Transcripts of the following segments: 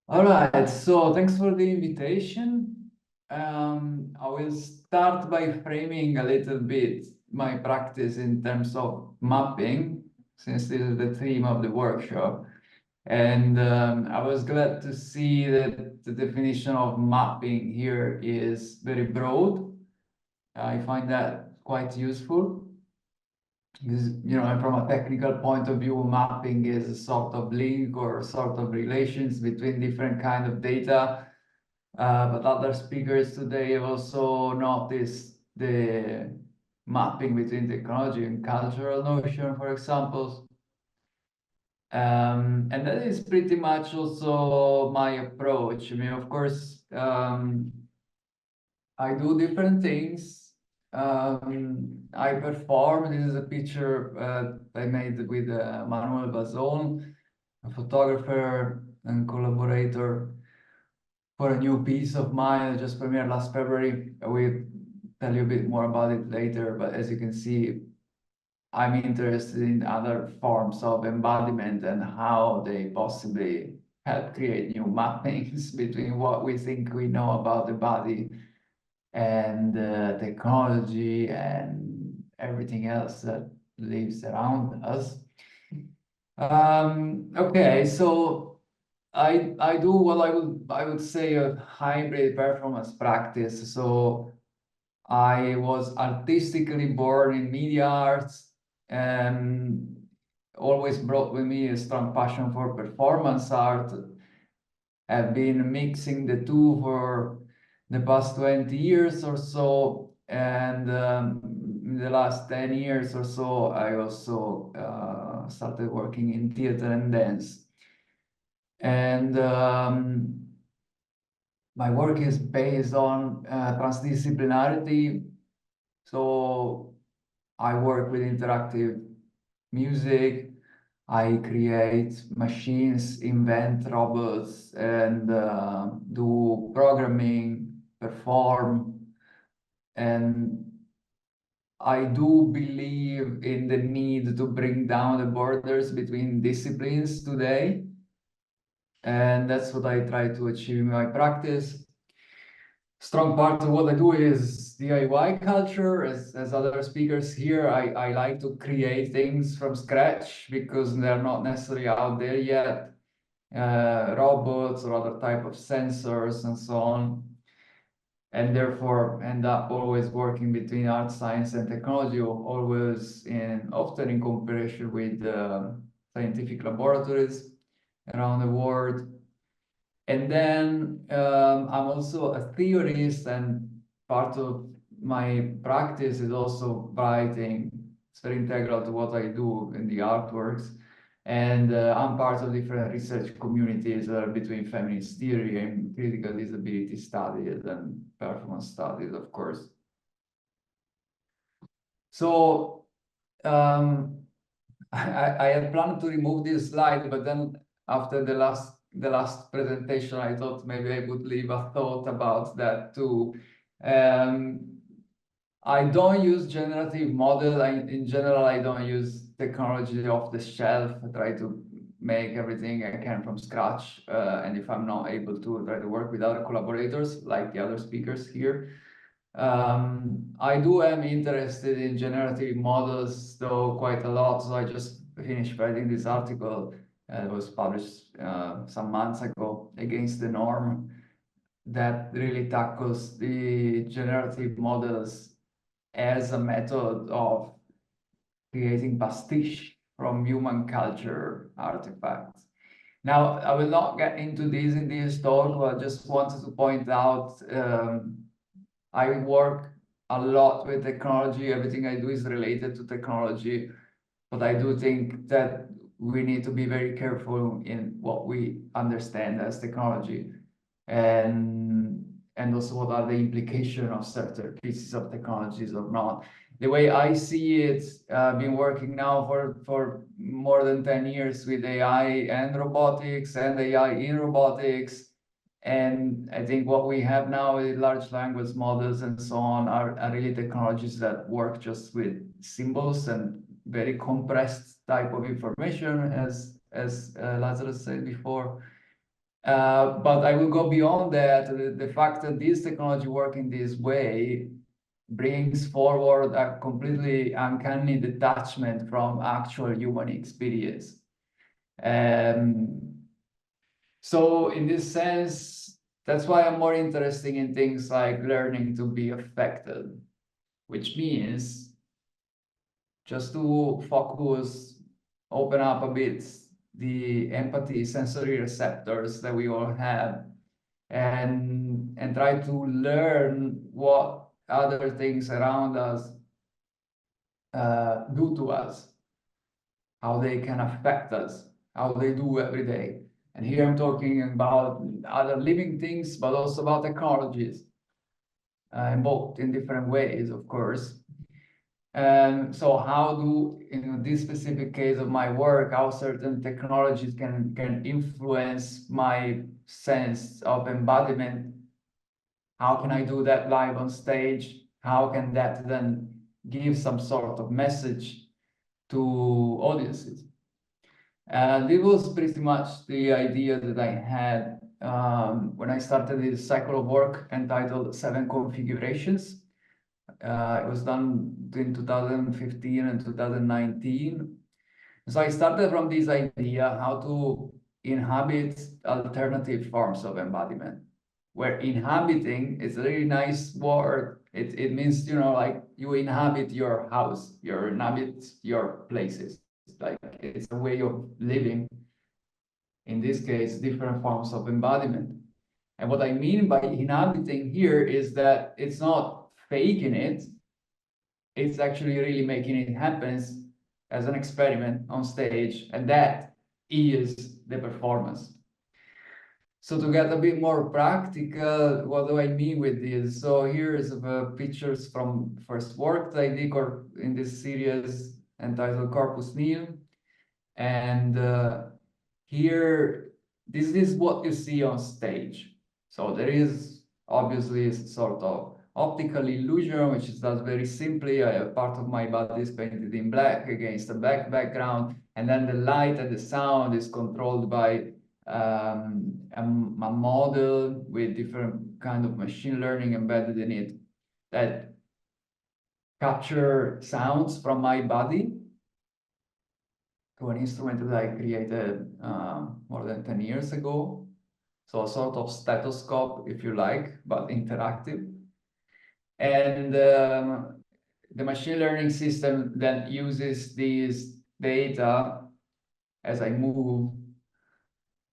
All right, so thanks for the invitation. I will start by framing a little bit my practice in terms of mapping, since this is the theme of the workshop. And I was glad to see that the definition of mapping here is very broad. I find that quite useful. Because, from a technical point of view, mapping is a sort of link or sort of relations between different kind of data. But other speakers today have also noticed the mapping between technology and cultural notion, for example. And that is pretty much also my approach. I mean, of course, I do different things. I perform. This is a picture I made with Manuel Bazon, a photographer and collaborator for a new piece of mine that just premiered last February. I will tell you a bit more about it later, but as you can see, I'm interested in other forms of embodiment and how they possibly help create new mappings between what we think we know about the body and technology and everything else that lives around us. Okay, so I do what I would say a hybrid performance practice. So I was artistically born in media arts and always brought with me a strong passion for performance art. I've been mixing the two for the past 20 years or so, and in the last 10 years or so, I also started working in theater and dance. And my work is based on transdisciplinarity. So I work with interactive music. I create machines, invent robots, and do programming, perform. And I do believe in the need to bring down the borders between disciplines today. And that's what I try to achieve in my practice. Strong part of what I do is DIY culture. As other speakers here, I like to create things from scratch because they're not necessarily out there yet. Robots or other type of sensors and so on. And therefore end up always working between art, science, and technology, always often in cooperation with scientific laboratories around the world. And then I'm also a theorist, and part of my practice is also writing. It's very integral to what I do in the artworks. And I'm part of different research communities between feminist theory and critical disability studies and performance studies, of course. So I had planned to remove this slide, but then after the last presentation, I thought maybe I would leave a thought about that too. I don't use generative model. In general, I don't use technology off the shelf. I try to make everything I can from scratch. And if I'm not able to, try to work with other collaborators like the other speakers here. I am interested in generative models, though, quite a lot. So I just finished writing this article that was published some months ago, Against the Norm, that really tackles the generative models as a method of creating pastiche from human culture artifacts. Now, I will not get into this in this talk, but I just wanted to point out I work a lot with technology. Everything I do is related to technology, but I do think that we need to be very careful in what we understand as technology, and also what are the implications of certain pieces of technologies or not. The way I see it, been working now for more than 10 years with AI and robotics and AI in robotics. And I think what we have now with large language models and so on are really technologies that work just with symbols and very compressed type of information, as Lazarus said before. But I will go beyond that. The fact that this technology works in this way brings forward a completely uncanny detachment from actual human experience. So in this sense, that's why I'm more interested in things like learning to be affected, which means just to focus, open up a bit the empathy sensory receptors that we all have, and try to learn what other things around us do to us, how they can affect us, how they do every day. And here I'm talking about other living things, but also about technologies, both in different ways, of course. And so how do, in this specific case of my work, how certain technologies can influence my sense of embodiment? How can I do that live on stage? How can that then give some sort of message to audiences? And it was pretty much the idea that I had when I started this cycle of work entitled 7 Configurations. It was done in 2015 and 2019. So I started from this idea how to inhabit alternative forms of embodiment, where inhabiting is a really nice word. It means, like you inhabit your house, you inhabit your places. Like it's a way of living, in this case, different forms of embodiment. And what I mean by inhabiting here is that it's not faking it, it's actually really making it happen as an experiment on stage, and that is the performance. So to get a bit more practical, what do I mean with this? So here is pictures from first work that I did in this series entitled Corpus Nil. And here, this is what you see on stage. So there is obviously sort of optical illusion, which is done very simply. Part of my body is painted in black against a black background, and then the light and the sound is controlled by a model with different kind of machine learning embedded in it that capture sounds from my body to an instrument that I created more than 10 years ago. So a sort of stethoscope, if you like, but interactive. And the machine learning system then uses these data as I move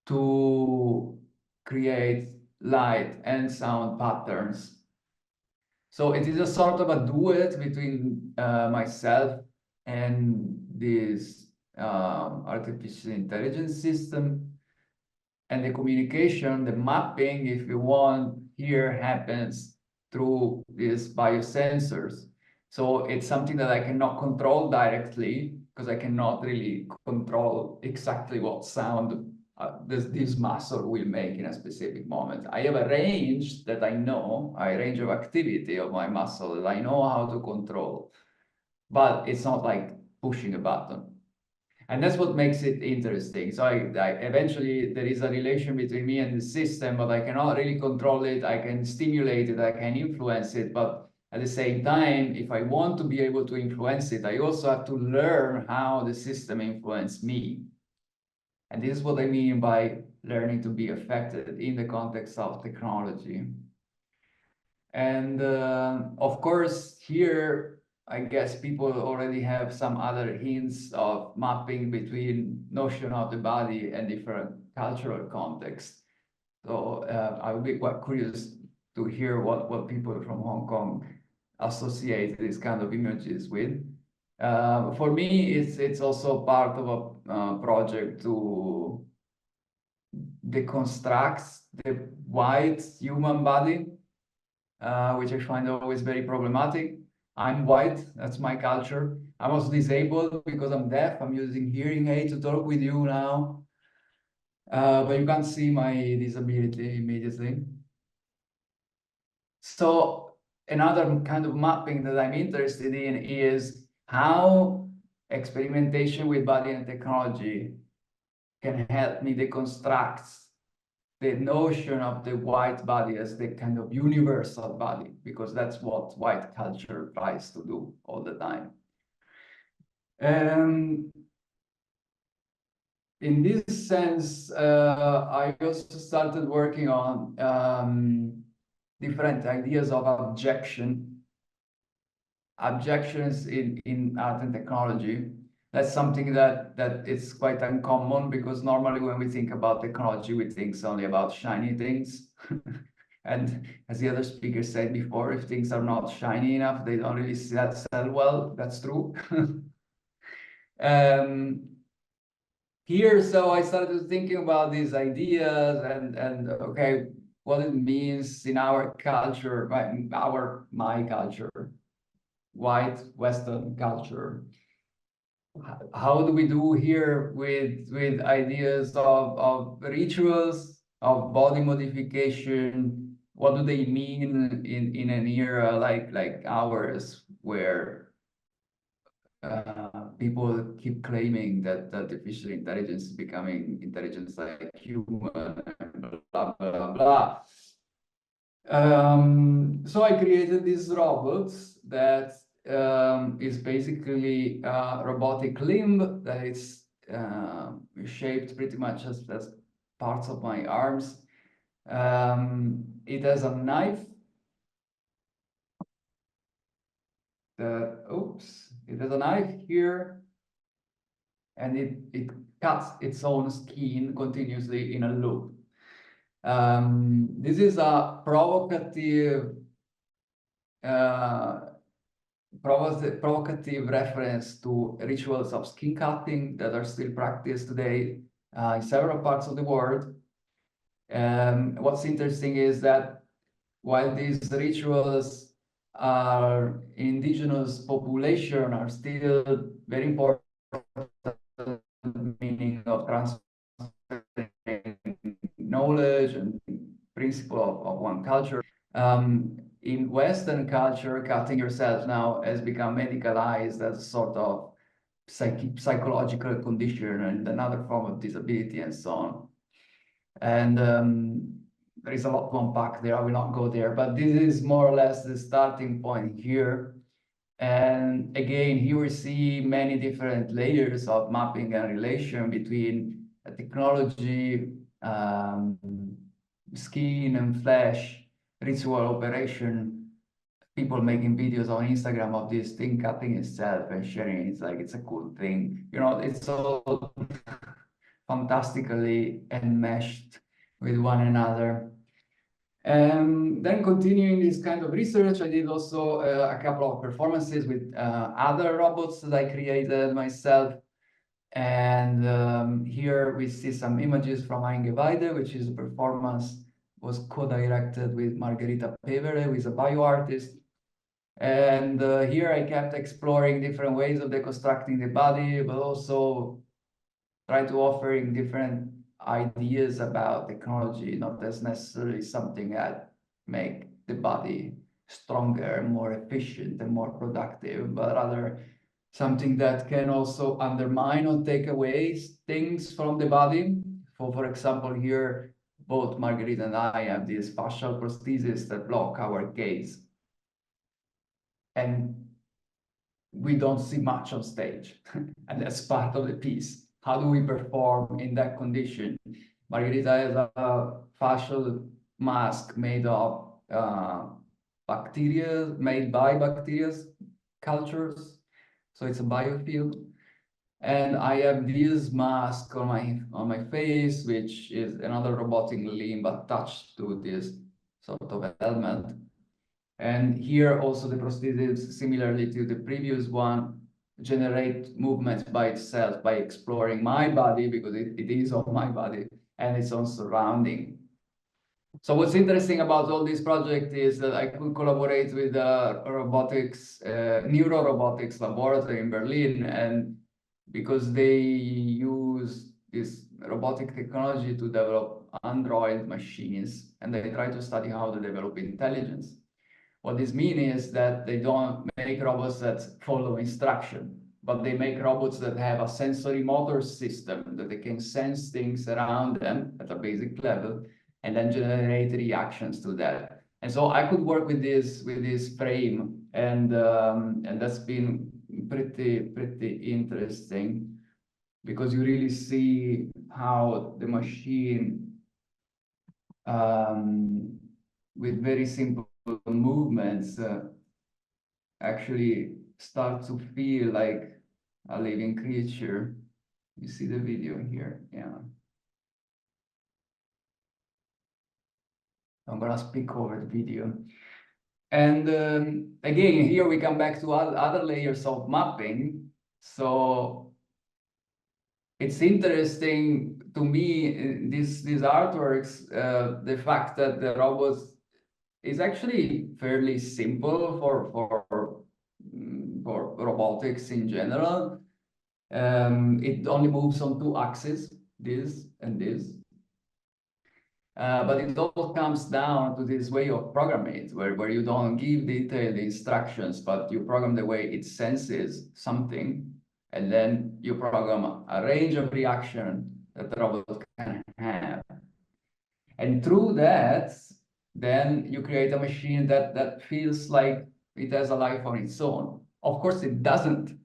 to create light and sound patterns. So it is a sort of a duet between myself and this artificial intelligence system. And the communication, the mapping, if you want, here happens through these biosensors. So it's something that I cannot control directly, because I cannot really control exactly what sound this muscle will make in a specific moment. I have a range that I know, a range of activity of my muscle that I know how to control, but it's not like pushing a button. And that's what makes it interesting. So I eventually there is a relation between me and the system, but I cannot really control it. I can stimulate it, I can influence it, but at the same time, if I want to be able to influence it, I also have to learn how the system influences me. And this is what I mean by learning to be affected in the context of technology. And of course, here, I guess people already have some other hints of mapping between notion of the body and different cultural contexts. So I would be quite curious to hear what people from Hong Kong associate these kind of images with. For me, it's also part of a project to deconstruct the white human body, which I find always very problematic. I'm white, that's my culture. I'm also disabled because I'm deaf. I'm using hearing aid to talk with you now. But you can't see my disability immediately. So another kind of mapping that I'm interested in is how experimentation with body and technology can help me deconstruct the notion of the white body as the kind of universal body, because that's what white culture tries to do all the time. In this sense, I also started working on different ideas of objections in art and technology. That's something that is quite uncommon, because normally when we think about technology, we think only about shiny things. And as the other speaker said before, if things are not shiny enough, they don't really sell well. That's true. Here, so I started thinking about these ideas and okay, what it means in our culture, my culture, white Western culture. How do we do here with ideas of rituals, of body modification? What do they mean in an era like ours, where people keep claiming that artificial intelligence is becoming intelligence like human, and blah, blah, blah. So I created this robot that is basically a robotic limb that is shaped pretty much as parts of my arms. It has a knife it has a knife here, and it cuts its own skin continuously in a loop. This is a provocative reference to rituals of skin cutting that are still practiced today in several parts of the world. What's interesting is that while these rituals are indigenous population, are still very important, meaning of transferring knowledge and principle of one culture. In Western culture, cutting yourself now has become medicalized as a sort of psychological condition and another form of disability and so on. And there is a lot to unpack there. I will not go there, but this is more or less the starting point here. And again, here we see many different layers of mapping and relation between technology, skin and flesh, ritual operation, people making videos on Instagram of this thing cutting itself and sharing it. It's like it's a cool thing. You know, it's all fantastically enmeshed with one another. Then continuing this kind of research, I did also a couple of performances with other robots that I created myself. And here we see some images from Eingeweide, which is a performance was co-directed with Margherita Pevere, who is a bioartist. And here I kept exploring different ways of deconstructing the body, but also try to offering different ideas about technology, not as necessarily something that make the body stronger, more efficient, and more productive, but rather something that can also undermine or take away things from the body. For example, here, both Margherita and I have these facial prostheses that block our gaze. And we don't see much on stage, and that's part of the piece. How do we perform in that condition? Margherita has a facial mask made of bacteria, made by bacteria cultures. So it's a biofield. And I have this mask on my face, which is another robotic limb attached to this sort of helmet. And here also the prosthesis, similarly to the previous one, generate movements by itself by exploring my body, because it is on my body and its own surrounding. So what's interesting about all this project is that I could collaborate with neurorobotics laboratory in Berlin, and because they use this robotic technology to develop android machines, and they try to study how to develop intelligence. What this means is that they don't make robots that follow instruction, but they make robots that have a sensory motor system, that they can sense things around them at a basic level, and then generate reactions to that. And so I could work with this frame, and that's been pretty interesting, because you really see how the machine, with very simple movements, actually start to feel like a living creature. You see the video here, yeah. I'm gonna speak over the video. And again, here we come back to other layers of mapping. So it's interesting to me, these artworks, the fact that the robot is actually fairly simple for robotics in general. It only moves on 2 axes, this and this. But it all comes down to this way of programming it, where you don't give detailed instructions, but you program the way it senses something, and then you program a range of reaction that the robot can have. And through that, then you create a machine that feels like it has a life on its own. Of course, it doesn't.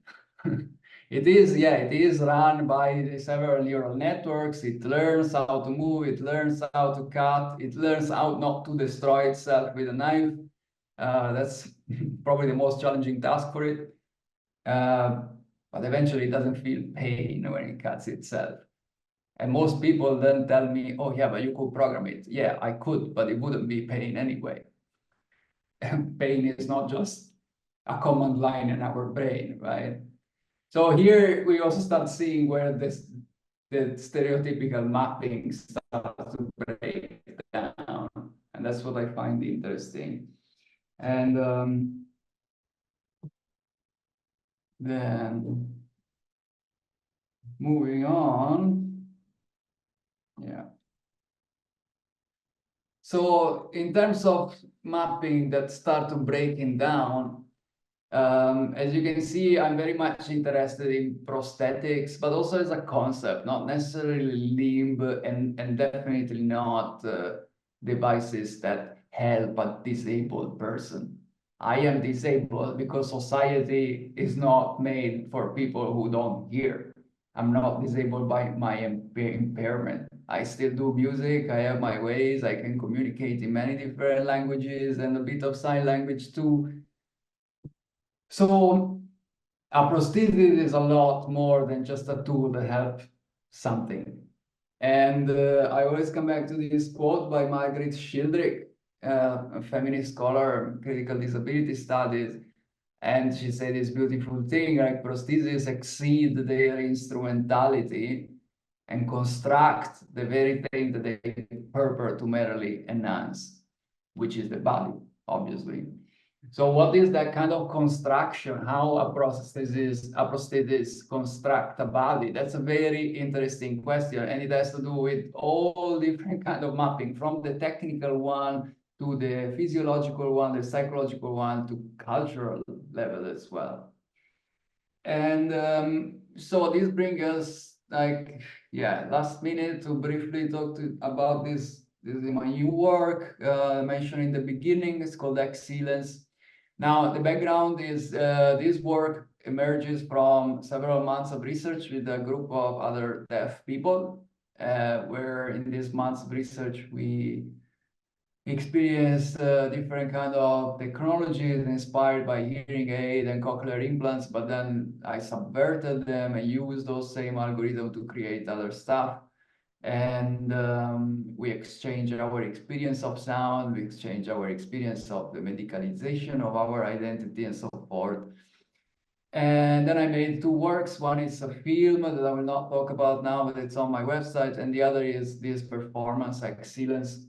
It is run by several neural networks. It learns how to move, it learns how to cut, it learns how not to destroy itself with a knife. That's probably the most challenging task for it. But eventually it doesn't feel pain when it cuts itself. And most people then tell me, oh yeah, but you could program it. Yeah, I could, but it wouldn't be pain anyway. Pain is not just a command line in our brain, right? So here we also start seeing where the stereotypical mapping starts to break down. And that's what I find interesting. And then moving on. Yeah. So in terms of mapping that start to breaking down, as you can see, I'm very much interested in prosthetics, but also as a concept, not necessarily limb, and definitely not devices that help a disabled person. I am disabled because society is not made for people who don't hear. I'm not disabled by my impairment. I still do music, I have my ways, I can communicate in many different languages and a bit of sign language too. So a prosthesis is a lot more than just a tool that helps something. And I always come back to this quote by Margaret Shildrick, a feminist scholar, critical disability studies. And she said this beautiful thing, like prostheses exceed their instrumentality and construct the very thing that they purport to merely enhance, which is the body, obviously. So what is that kind of construction? How a prosthesis construct a body? That's a very interesting question, and it has to do with all different kind of mapping, from the technical one to the physiological one, the psychological one, to cultural level as well. And so this brings us, like, last minute to briefly talk about this. This is my new work, mentioned in the beginning. It's called Excellence. Now, the background is this work emerges from several months of research with a group of other deaf people, where in these months of research, we experienced different kind of technologies inspired by hearing aid and cochlear implants, but then I subverted them and used those same algorithms to create other stuff. And we exchange our experience of sound, we exchange our experience of the medicalization of our identity and so forth. And then I made 2 works. One is a film that I will not talk about now, but it's on my website. And the other is this performance excellence.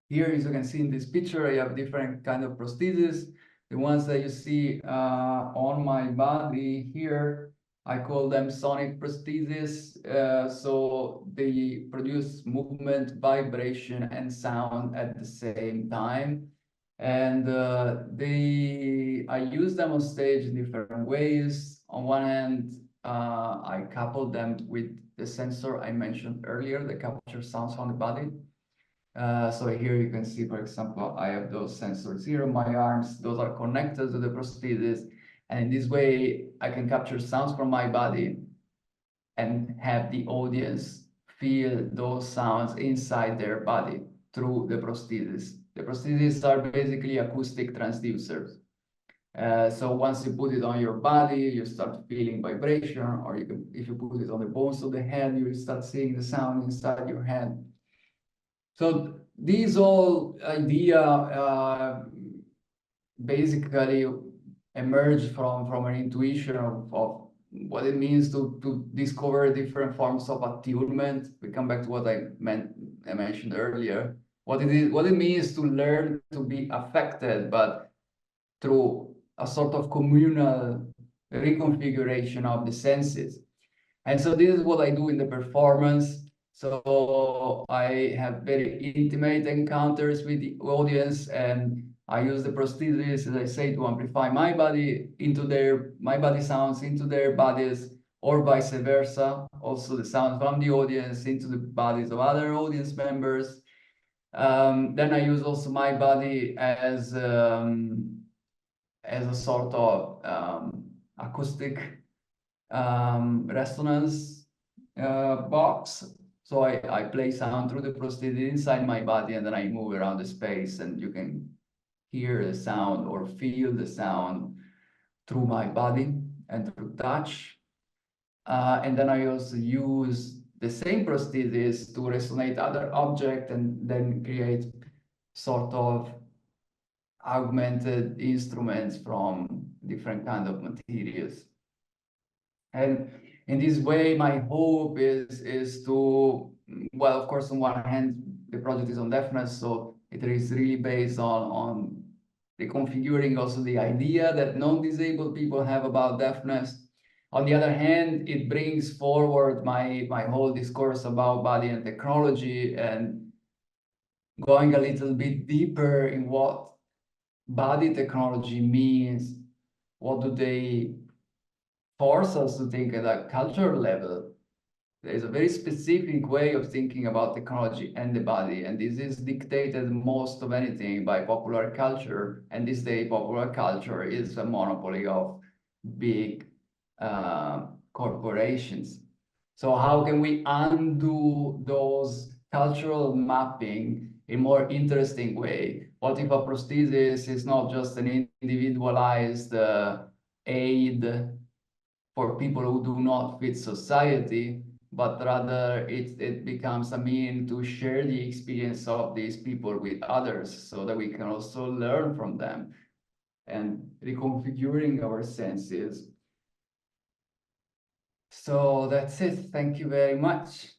Here, as you can see in this picture, I have different kind of prostheses. The ones that you see on my body here, I call them sonic prostheses. So they produce movement, vibration, and sound at the same time. And I use them on stage in different ways. On one hand, I couple them with the sensor I mentioned earlier that captures sounds on the body. So here you can see, for example, I have those sensors here on my arms. Those are connected to the prosthesis. And in this way, I can capture sounds from my body and have the audience feel those sounds inside their body through the prosthesis. The prostheses are basically acoustic transducers. So once you put it on your body, you start feeling vibration, or you can, if you put it on the bones of the head, you will start seeing the sound inside your head. So these all idea basically emerged from an intuition of what it means to discover different forms of attunement. We come back to what I mentioned earlier. What it means to learn to be affected, but through a sort of communal reconfiguration of the senses. And so this is what I do in the performance. So I have very intimate encounters with the audience, and I use the prosthesis, as I say, to amplify my body my body sounds into their bodies, or vice versa. Also the sound from the audience into the bodies of other audience members. Then I use also my body as a sort of acoustic resonance box. So I play sound through the prosthesis inside my body, and then I move around the space, and you can hear the sound or feel the sound through my body and through touch. And then I also use the same prosthesis to resonate other objects and then create sort of augmented instruments from different kind of materials. And in this way, my hope is to, well, of course, on one hand, the project is on deafness, so it is really based on reconfiguring also the idea that non-disabled people have about deafness. On the other hand, it brings forward my whole discourse about body and technology, and going a little bit deeper in what body technology means. What do they force us to think at a cultural level? There is a very specific way of thinking about technology and the body, and this is dictated most of anything by popular culture. And this day, popular culture is a monopoly of big corporations. So how can we undo those cultural mapping in a more interesting way? What if a prosthesis is not just an individualized aid for people who do not fit society, but rather it becomes a mean to share the experience of these people with others, so that we can also learn from them and reconfiguring our senses. So that's it. Thank you very much.